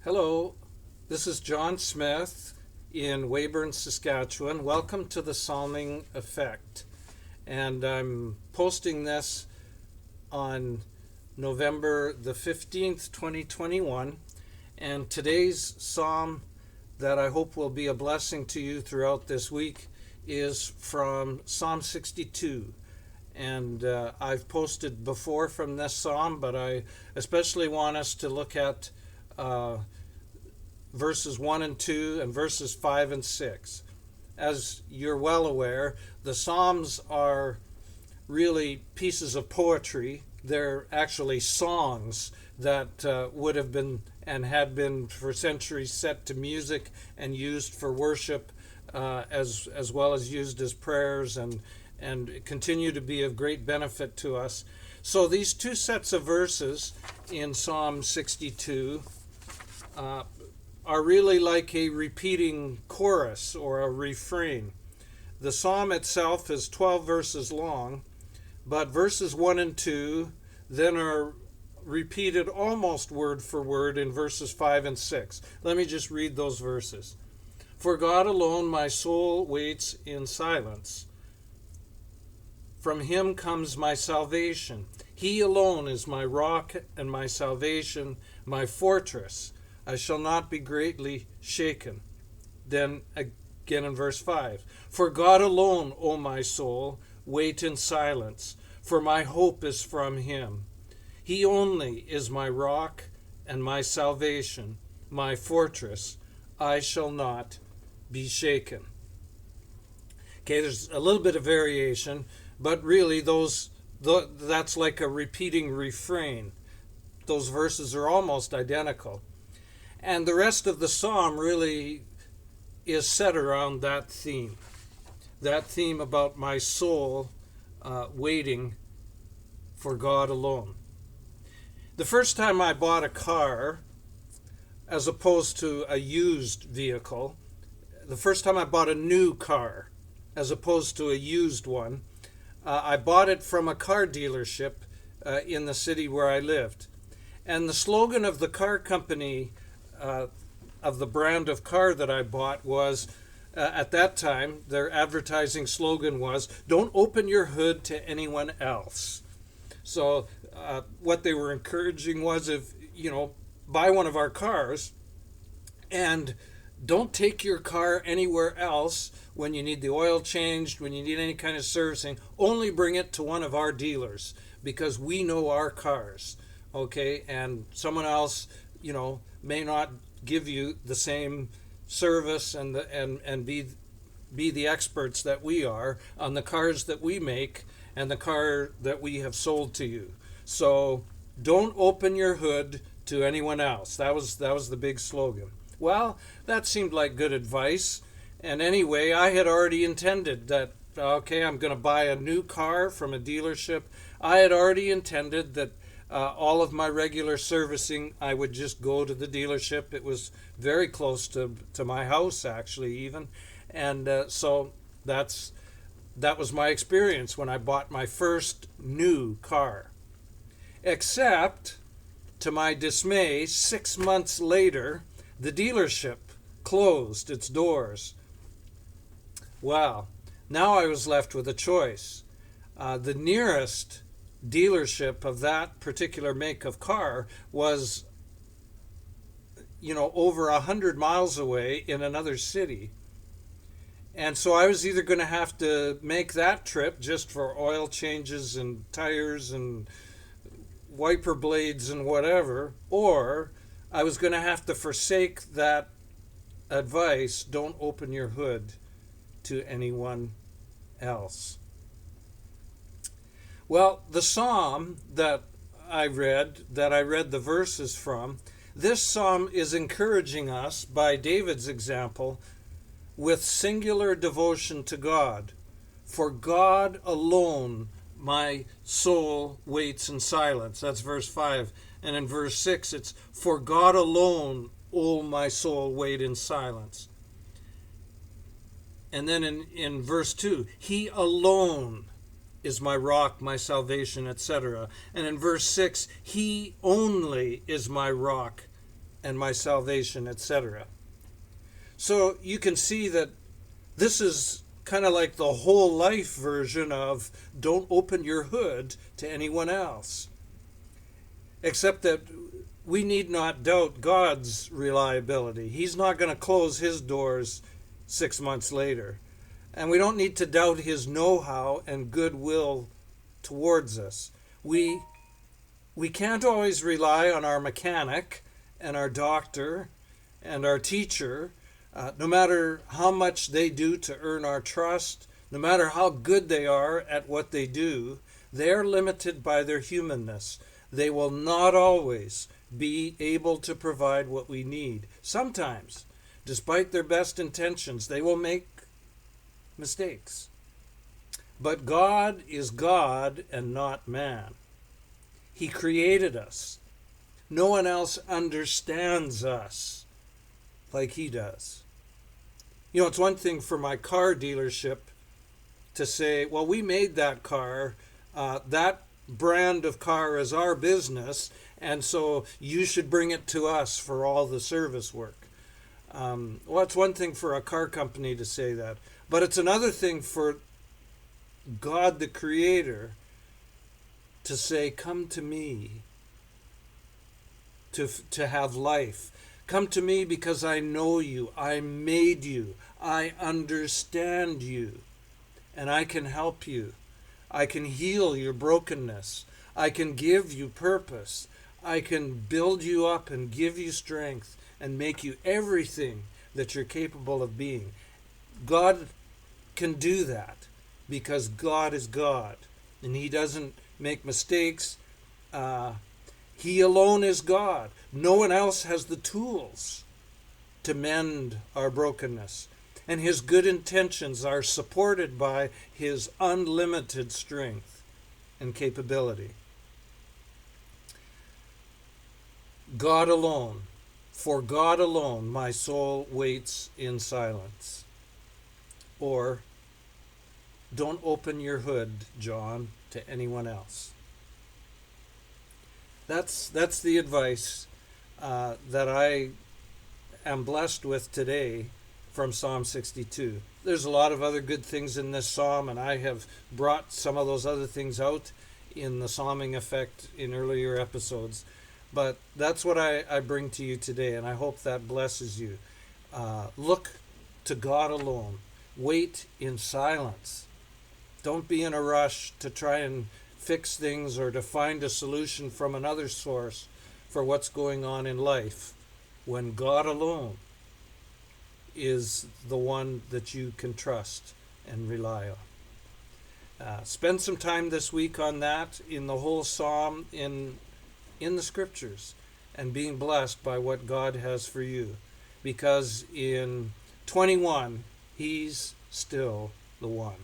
Hello, this is John Smith in Weyburn, Saskatchewan. Welcome to the Psalming Effect. And I'm posting this on November the 15th, 2021. And today's psalm that I hope will be a blessing to you throughout this week is from Psalm 62. And I've posted before from this psalm, but I especially want us to look at verses 1 and 2 and verses 5 and 6. As you're well aware, the Psalms are really pieces of poetry. They're actually songs that would have been and had been for centuries set to music and used for worship, as well as used as prayers and continue to be of great benefit to us. So these two sets of verses in Psalm 62 are really like a repeating chorus or a refrain. The psalm itself is 12 verses long, but verses 1 and 2 then are repeated almost word for word in verses 5 and 6. Let me just read those verses. For God alone my soul waits in silence. From him comes my salvation. He alone is my rock and my salvation, my fortress. I shall not be greatly shaken. Then again in verse 5. For God alone, O my soul, wait in silence, for my hope is from him. He only is my rock and my salvation, my fortress. I shall not be shaken. Okay, there's a little bit of variation, but really that's like a repeating refrain. Those verses are almost identical. And the rest of the psalm really is set around that theme about my soul waiting for God alone. The first time I bought a car, as opposed to a used vehicle, the first time I bought a new car, as opposed to a used one, I bought it from a car dealership in the city where I lived. And the slogan of the car company of the brand of car that I bought was, at that time, their advertising slogan was, don't open your hood to anyone else. So what they were encouraging was, buy one of our cars and don't take your car anywhere else when you need the oil changed, when you need any kind of servicing. Only bring it to one of our dealers because we know our cars, okay? And someone else, may not give you the same service and be the experts that we are on the cars that we make and the car that we have sold to you. So don't open your hood to anyone else. That was the big slogan. Well, that seemed like good advice. And anyway, I had already intended that, okay, I'm going to buy a new car from a dealership. I had already intended that all of my regular servicing, I would just go to the dealership. It was very close to my house, actually, even. And so that was my experience when I bought my first new car. Except, to my dismay, 6 months later, the dealership closed its doors. Well, now I was left with a choice. The nearest dealership of that particular make of car was, over 100 miles away in another city. And so I was either going to have to make that trip just for oil changes and tires and wiper blades and whatever, or I was going to have to forsake that advice, don't open your hood to anyone else. Well, the psalm that I read the verses from, this psalm is encouraging us, by David's example, with singular devotion to God. For God alone my soul waits in silence. That's verse 5. And in verse 6, it's, for God alone, O my soul, wait in silence. And then in verse 2, he alone is my rock, my salvation, etc. And in verse 6, he only is my rock and my salvation, etc. So you can see that this is kind of like the whole life version of don't open your hood to anyone else. Except that we need not doubt God's reliability. He's not going to close his doors 6 months later. And we don't need to doubt his know-how and goodwill towards us. We can't always rely on our mechanic and our doctor and our teacher, no matter how much they do to earn our trust, no matter how good they are at what they do. They are limited by their humanness. They will not always be able to provide what we need. Sometimes, despite their best intentions, they will make mistakes. But God is God and not man. He created us. No one else understands us like he does. You know, it's one thing for my car dealership to say, well, we made that car, that brand of car is our business, and so you should bring it to us for all the service work. Well, it's one thing for a car company to say that, but it's another thing for God the Creator to say, come to me to have life. Come to me because I know you, I made you, I understand you, and I can help you. I can heal your brokenness. I can give you purpose. I can build you up and give you strength and make you everything that you're capable of being. God can do that because God is God and he doesn't make mistakes. He alone is God. No one else has the tools to mend our brokenness. And his good intentions are supported by his unlimited strength and capability. God alone, for God alone, my soul waits in silence. Or, don't open your hood, John, to anyone else. That's the advice that I am blessed with today from Psalm 62. There's a lot of other good things in this psalm, and I have brought some of those other things out in the Psalming Effect in earlier episodes. But that's what I bring to you today, and I hope that blesses you. Look to God alone. Wait in silence. Don't be in a rush to try and fix things or to find a solution from another source for what's going on in life, when God alone is the one that you can trust and rely on. Spend some time this week on that, in the whole psalm, in the scriptures, and being blessed by what God has for you. Because in 21, he's still the one.